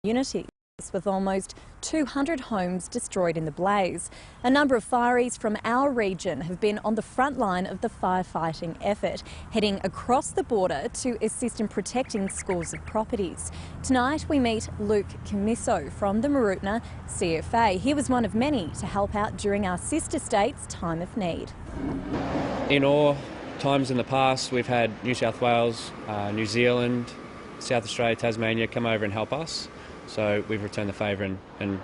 communities, with almost 200 homes destroyed in the blaze. A number of fireys from our region have been on the front line of the firefighting effort, heading across the border to assist in protecting scores of properties. Tonight we meet Luke Commisso from the Mooroopna CFA. He was one of many to help out during our sister state's time of need. In all times in the past, we've had New South Wales, New Zealand, South Australia, Tasmania come over and help us. So we've returned the favour and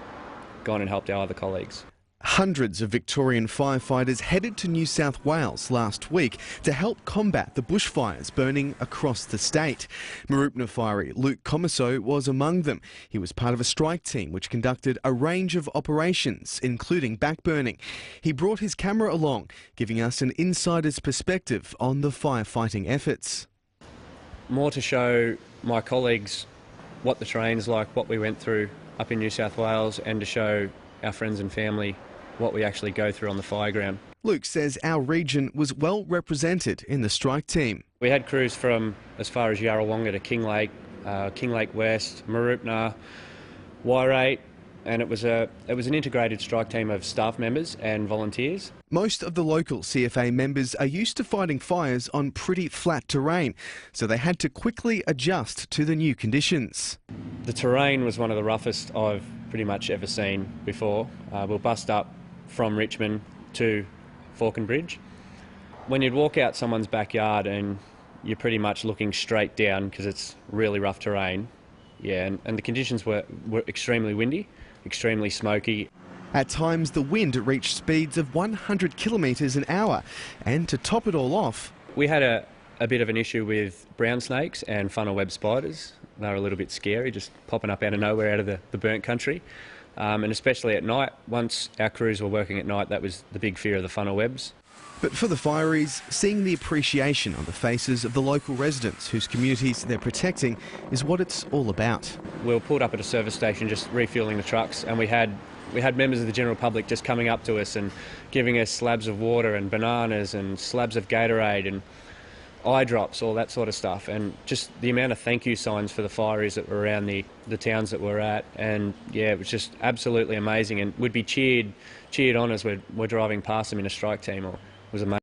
gone and helped our other colleagues. Hundreds of Victorian firefighters headed to New South Wales last week to help combat the bushfires burning across the state. Mooroopna firey Luke Commisso was among them. He was part of a strike team which conducted a range of operations, including backburning. He brought his camera along, giving us an insider's perspective on the firefighting efforts. More to show my colleagues what the terrain's like, what we went through up in New South Wales, and to show our friends and family what we actually go through on the fire ground. Luke says our region was well represented in the strike team. We had crews from as far as Yarrawonga to King Lake West, Mooroopna, Wairate, and it was an integrated strike team of staff members and volunteers. Most of the local CFA members are used to fighting fires on pretty flat terrain, so they had to quickly adjust to the new conditions. The terrain was one of the roughest I've pretty much ever seen before. We'll bust up from Richmond to Falconbridge. When you'd walk out someone's backyard and you're pretty much looking straight down because it's really rough terrain, yeah, and the conditions were extremely windy, extremely smoky. At times the wind reached speeds of 100 kilometres an hour, and to top it all off, we had a bit of an issue with brown snakes and funnel web spiders. They were a little bit scary, just popping up out of nowhere out of the burnt country. And especially at night, once our crews were working at night, that was the big fear of the funnel webs. But for the fireys, seeing the appreciation on the faces of the local residents whose communities they're protecting is what it's all about. We were pulled up at a service station just refuelling the trucks, and we had members of the general public just coming up to us and giving us slabs of water and bananas and slabs of Gatorade and eye drops, all that sort of stuff, and just the amount of thank you signs for the fireys that were around the towns that we're at. And yeah, it was just absolutely amazing, and we'd be cheered on as we're driving past them in a strike team. It was amazing.